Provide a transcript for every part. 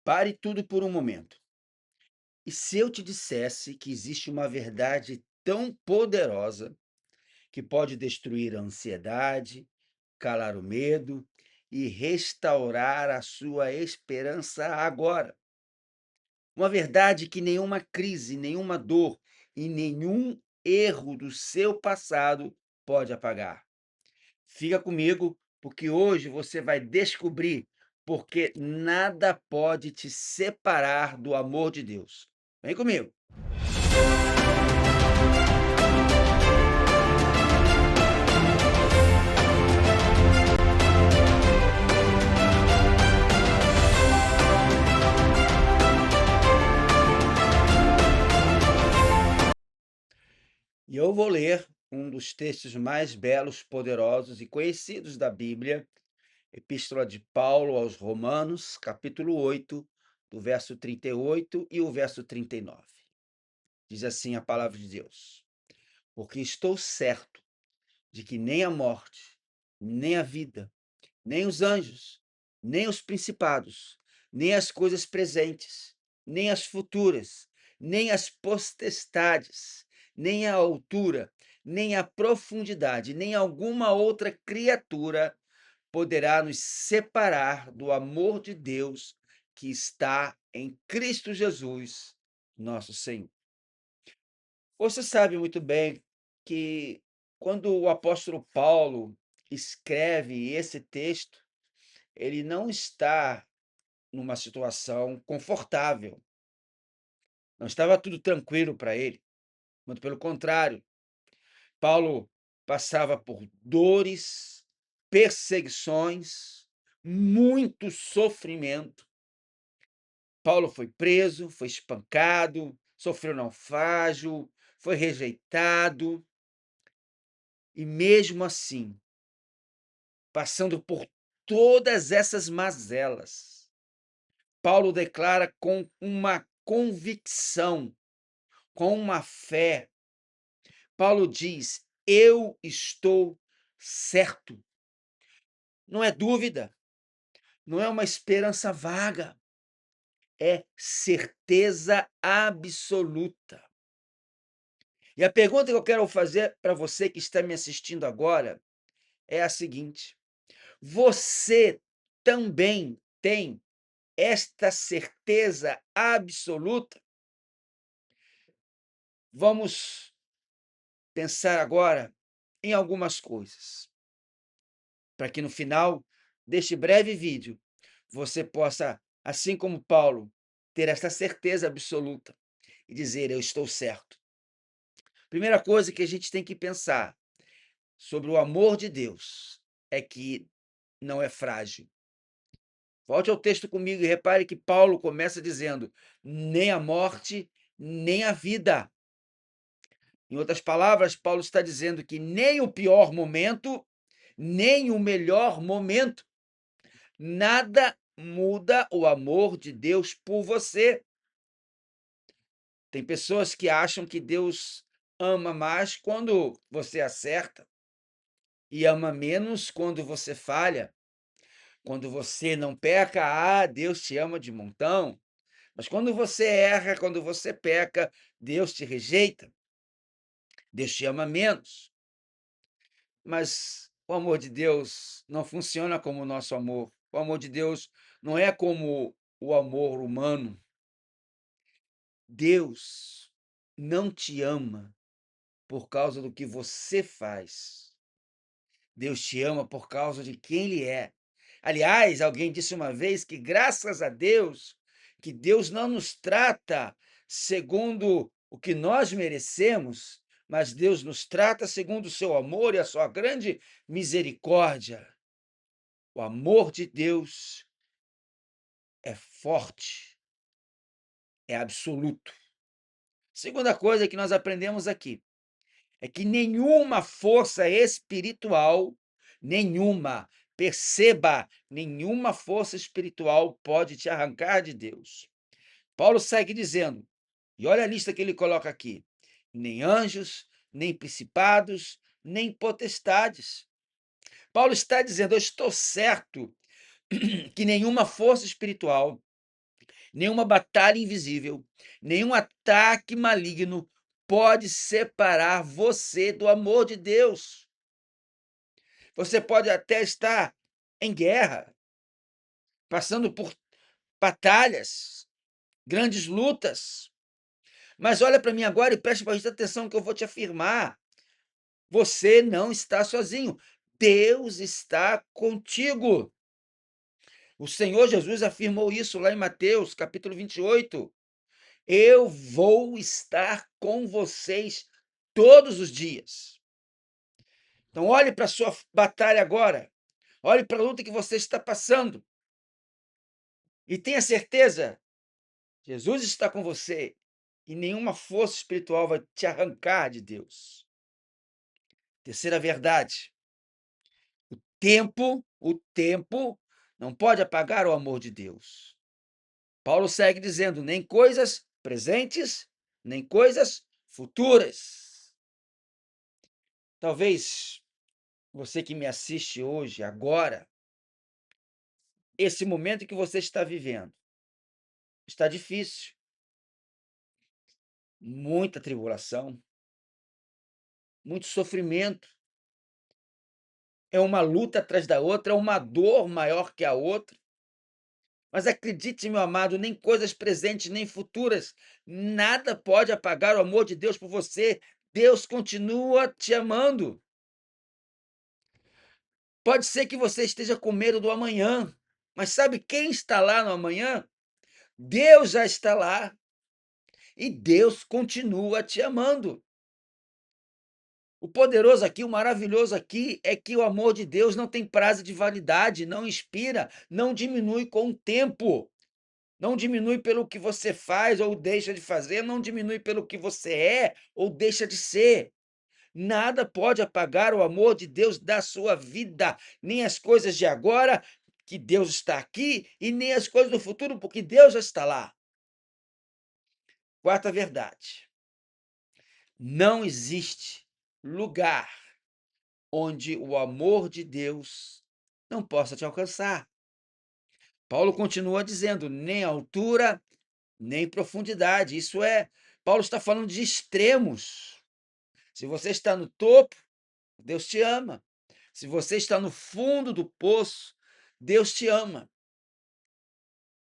Pare tudo por um momento. E se eu te dissesse que existe uma verdade tão poderosa que pode destruir a ansiedade, calar o medo e restaurar a sua esperança agora? Uma verdade que nenhuma crise, nenhuma dor e nenhum erro do seu passado pode apagar. Fica comigo, porque hoje você vai descobrir porque nada pode te separar do amor de Deus. Vem comigo. E eu vou ler um dos textos mais belos, poderosos e conhecidos da Bíblia, Epístola de Paulo aos Romanos, capítulo 8, do verso 38 e o verso 39. Diz assim a palavra de Deus: Porque estou certo de que nem a morte, nem a vida, nem os anjos, nem os principados, nem as coisas presentes, nem as futuras, nem as potestades, nem a altura, nem a profundidade, nem alguma outra criatura poderá nos separar do amor de Deus que está em Cristo Jesus, nosso Senhor. Você sabe muito bem que quando o apóstolo Paulo escreve esse texto, ele não está numa situação confortável. Não estava tudo tranquilo para ele, muito pelo contrário. Paulo passava por dores, perseguições, muito sofrimento. Paulo foi preso, foi espancado, sofreu naufrágio, foi rejeitado e mesmo assim, passando por todas essas mazelas, Paulo declara com uma convicção, com uma fé. Paulo diz: Eu estou certo. Não é dúvida, não é uma esperança vaga, é certeza absoluta. E a pergunta que eu quero fazer para você que está me assistindo agora é a seguinte: você também tem esta certeza absoluta? Vamos pensar agora em algumas coisas, para que no final deste breve vídeo você possa, assim como Paulo, ter esta certeza absoluta e dizer: Eu estou certo. Primeira coisa que a gente tem que pensar sobre o amor de Deus é que não é frágil. Volte ao texto comigo e repare que Paulo começa dizendo: nem a morte, nem a vida. Em outras palavras, Paulo está dizendo que nem o pior momento, nem o melhor momento, nada muda o amor de Deus por você. Tem pessoas que acham que Deus ama mais quando você acerta e ama menos quando você falha. Quando você não peca, Deus te ama de montão. Mas quando você erra, quando você peca, Deus te rejeita, Deus te ama menos. Mas o amor de Deus não funciona como o nosso amor. O amor de Deus não é como o amor humano. Deus não te ama por causa do que você faz. Deus te ama por causa de quem Ele é. Aliás, alguém disse uma vez que, graças a Deus, que Deus não nos trata segundo o que nós merecemos, mas Deus nos trata segundo o seu amor e a sua grande misericórdia. O amor de Deus é forte, é absoluto. Segunda coisa que nós aprendemos aqui é que nenhuma força espiritual, nenhuma, perceba, nenhuma força espiritual pode te arrancar de Deus. Paulo segue dizendo, e olha a lista que ele coloca aqui: nem anjos, nem principados, nem potestades. Paulo está dizendo: eu estou certo que nenhuma força espiritual, nenhuma batalha invisível, nenhum ataque maligno pode separar você do amor de Deus. Você pode até estar em guerra, passando por batalhas, grandes lutas, mas olha para mim agora e preste bastante atenção no que eu vou te afirmar. Você não está sozinho. Deus está contigo. O Senhor Jesus afirmou isso lá em Mateus, capítulo 28. Eu vou estar com vocês todos os dias. Então, olhe para a sua batalha agora. Olhe para a luta que você está passando. E tenha certeza, Jesus está com você. E nenhuma força espiritual vai te arrancar de Deus. Terceira verdade. O tempo não pode apagar o amor de Deus. Paulo segue dizendo: nem coisas presentes, nem coisas futuras. Talvez você que me assiste hoje, agora, esse momento que você está vivendo, está difícil, muita tribulação, muito sofrimento, é uma luta atrás da outra, é uma dor maior que a outra. Mas acredite, meu amado, nem coisas presentes nem futuras, nada pode apagar o amor de Deus por você. Deus continua te amando. Pode ser que você esteja com medo do amanhã, mas sabe quem está lá no amanhã? Deus já está lá e Deus continua te amando. O poderoso aqui, o maravilhoso aqui é que o amor de Deus não tem prazo de validade, não expira, não diminui com o tempo. Não diminui pelo que você faz ou deixa de fazer, não diminui pelo que você é ou deixa de ser. Nada pode apagar o amor de Deus da sua vida, nem as coisas de agora, que Deus está aqui, e nem as coisas do futuro, porque Deus já está lá. Quarta verdade: não existe lugar onde o amor de Deus não possa te alcançar. Paulo continua dizendo: nem altura, nem profundidade. Isso é, Paulo está falando de extremos. Se você está no topo, Deus te ama. Se você está no fundo do poço, Deus te ama.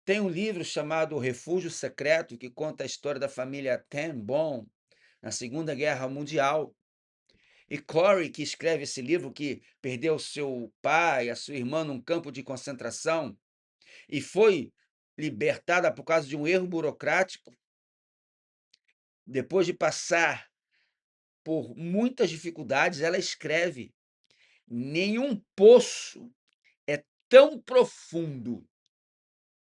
Tem um livro chamado O Refúgio Secreto, que conta a história da família Ten Bon na Segunda Guerra Mundial. E Corey, que escreve esse livro, que perdeu seu pai, a sua irmã num campo de concentração e foi libertada por causa de um erro burocrático, depois de passar por muitas dificuldades, ela escreve: nenhum poço é tão profundo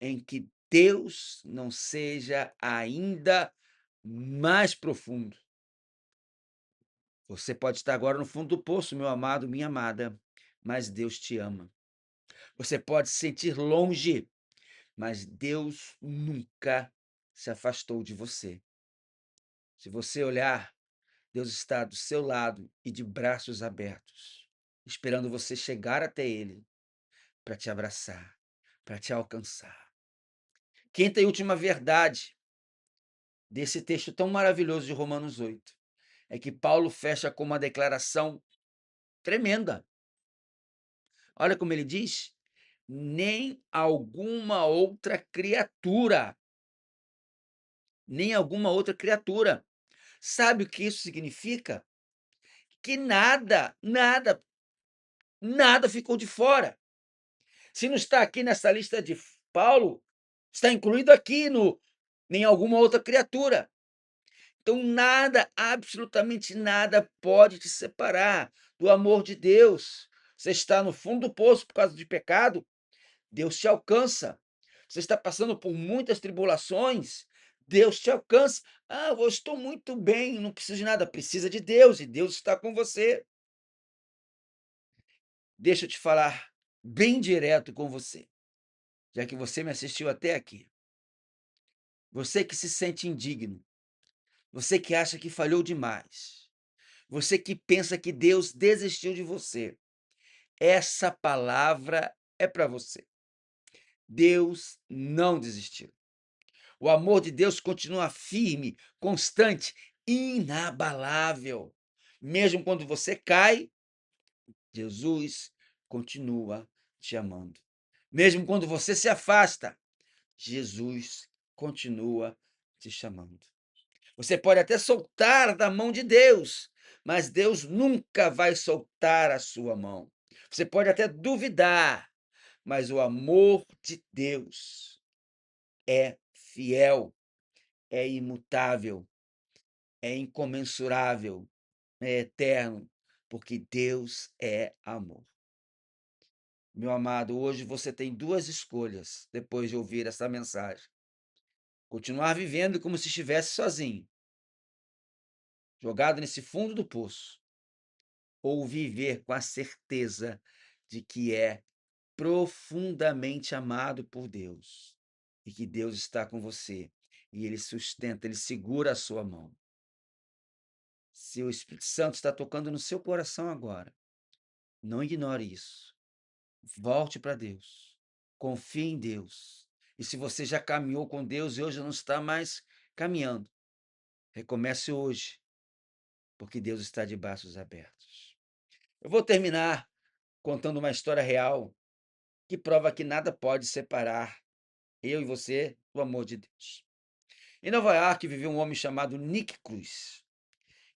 em que Deus não seja ainda mais profundo. Você pode estar agora no fundo do poço, meu amado, minha amada, mas Deus te ama. Você pode se sentir longe, mas Deus nunca se afastou de você. Se você olhar, Deus está do seu lado e de braços abertos, esperando você chegar até Ele para te abraçar, para te alcançar. Quinta e última verdade desse texto tão maravilhoso de Romanos 8 é que Paulo fecha com uma declaração tremenda. Olha como ele diz: nem alguma outra criatura, nem alguma outra criatura. Sabe o que isso significa? Que nada ficou de fora. Se não está aqui nessa lista de Paulo, está incluído aqui no em alguma outra criatura. Então nada, absolutamente nada pode te separar do amor de Deus. Você está no fundo do poço por causa de pecado, Deus te alcança. Você está passando por muitas tribulações, Deus te alcança. Ah, eu estou muito bem, não preciso de nada. Precisa de Deus e Deus está com você. Deixa eu te falar bem direto com você, já que você me assistiu até aqui. Você que se sente indigno, você que acha que falhou demais, você que pensa que Deus desistiu de você, essa palavra é para você. Deus não desistiu. O amor de Deus continua firme, constante, inabalável. Mesmo quando você cai, Jesus continua te amando. Mesmo quando você se afasta, Jesus continua te chamando. Você pode até soltar da mão de Deus, mas Deus nunca vai soltar a sua mão. Você pode até duvidar, mas o amor de Deus é fiel, é imutável, é incomensurável, é eterno, porque Deus é amor. Meu amado, hoje você tem duas escolhas depois de ouvir essa mensagem. Continuar vivendo como se estivesse sozinho, jogado nesse fundo do poço, ou viver com a certeza de que é profundamente amado por Deus e que Deus está com você e ele sustenta, ele segura a sua mão. Se o Espírito Santo está tocando no seu coração agora, não ignore isso. Volte para Deus. Confie em Deus. E se você já caminhou com Deus e hoje não está mais caminhando, recomece hoje, porque Deus está de braços abertos. Eu vou terminar contando uma história real que prova que nada pode separar eu e você do amor de Deus. Em Nova York vivia um homem chamado Nick Cruz.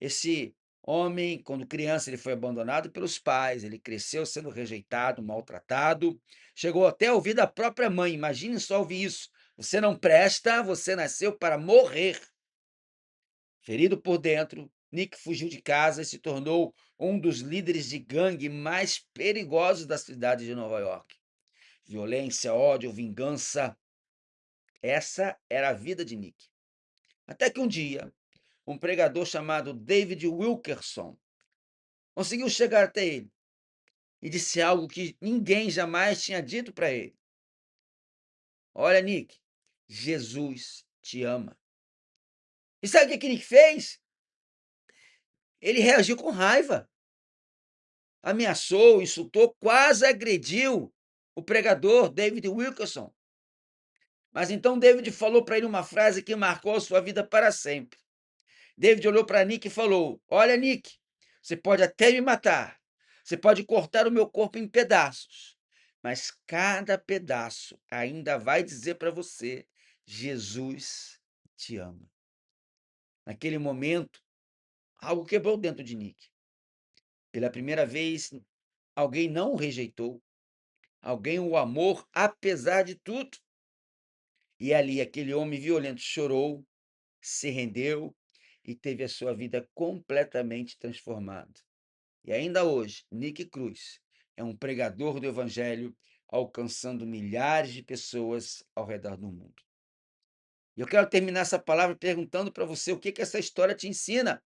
Esse homem, quando criança, ele foi abandonado pelos pais, ele cresceu sendo rejeitado, maltratado, chegou até a ouvir da própria mãe. Imagine só ouvir isso. Você não presta, você nasceu para morrer. Ferido por dentro, Nick fugiu de casa e se tornou um dos líderes de gangue mais perigosos da cidade de Nova York. Violência, ódio, vingança. Essa era a vida de Nick. Até que um dia, um pregador chamado David Wilkerson conseguiu chegar até ele e disse algo que ninguém jamais tinha dito para ele. Olha, Nick, Jesus te ama. E sabe o que Nick fez? Ele reagiu com raiva. Ameaçou, insultou, quase agrediu o pregador David Wilkerson. Mas então David falou para ele uma frase que marcou a sua vida para sempre. David olhou para Nick e falou: Olha, Nick, você pode até me matar, você pode cortar o meu corpo em pedaços, mas cada pedaço ainda vai dizer para você: Jesus te ama. Naquele momento, algo quebrou dentro de Nick. Pela primeira vez, alguém não o rejeitou, alguém o amou apesar de tudo. E ali, aquele homem violento chorou, se rendeu e teve a sua vida completamente transformada. E ainda hoje, Nick Cruz é um pregador do evangelho, alcançando milhares de pessoas ao redor do mundo. E eu quero terminar essa palavra perguntando para você o que essa história te ensina.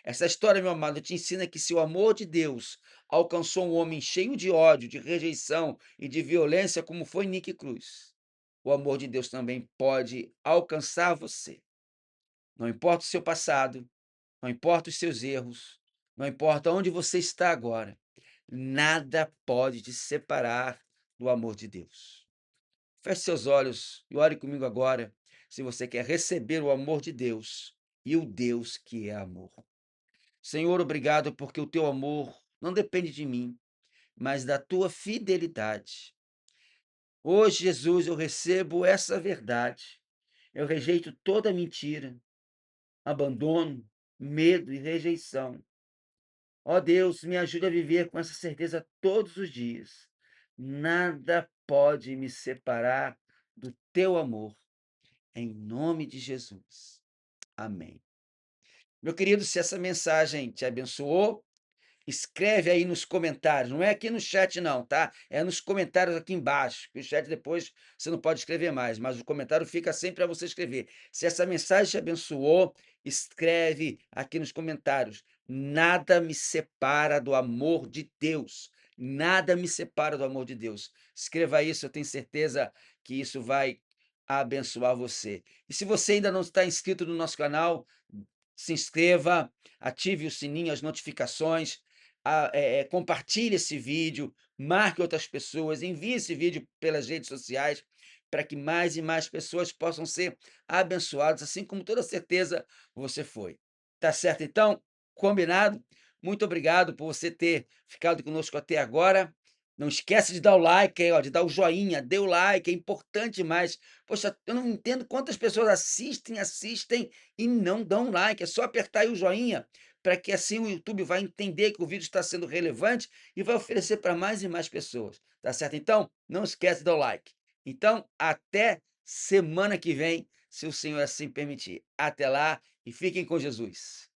Essa história, meu amado, te ensina que se o amor de Deus alcançou um homem cheio de ódio, de rejeição e de violência, como foi Nick Cruz, o amor de Deus também pode alcançar você. Não importa o seu passado, não importa os seus erros, não importa onde você está agora, nada pode te separar do amor de Deus. Feche seus olhos e ore comigo agora, se você quer receber o amor de Deus e o Deus que é amor. Senhor, obrigado porque o teu amor não depende de mim, mas da tua fidelidade. Hoje, Jesus, eu recebo essa verdade. Eu rejeito toda mentira, abandono, medo e rejeição. Ó Deus, me ajude a viver com essa certeza todos os dias. Nada pode me separar do teu amor. Em nome de Jesus. Amém. Meu querido, se essa mensagem te abençoou, escreve aí nos comentários. Não é aqui no chat, não, tá? É nos comentários aqui embaixo. Que o chat depois você não pode escrever mais, mas o comentário fica sempre para você escrever. Se essa mensagem te abençoou, escreve aqui nos comentários. Nada me separa do amor de Deus. Nada me separa do amor de Deus. Escreva isso, eu tenho certeza que isso vai abençoar você. E se você ainda não está inscrito no nosso canal, se inscreva, ative o sininho, as notificações, compartilhe esse vídeo, marque outras pessoas, envie esse vídeo pelas redes sociais, para que mais e mais pessoas possam ser abençoadas, assim como toda certeza você foi. Tá certo então? Combinado? Muito obrigado por você ter ficado conosco até agora. Não esquece de dar o like aí, ó, de dar o joinha, dê o like, é importante demais. Poxa, eu não entendo quantas pessoas assistem e não dão like. É só apertar aí o joinha, para que assim o YouTube vai entender que o vídeo está sendo relevante e vai oferecer para mais e mais pessoas. Tá certo? Então, não esquece de dar o like. Então, até semana que vem, se o Senhor assim permitir. Até lá e fiquem com Jesus.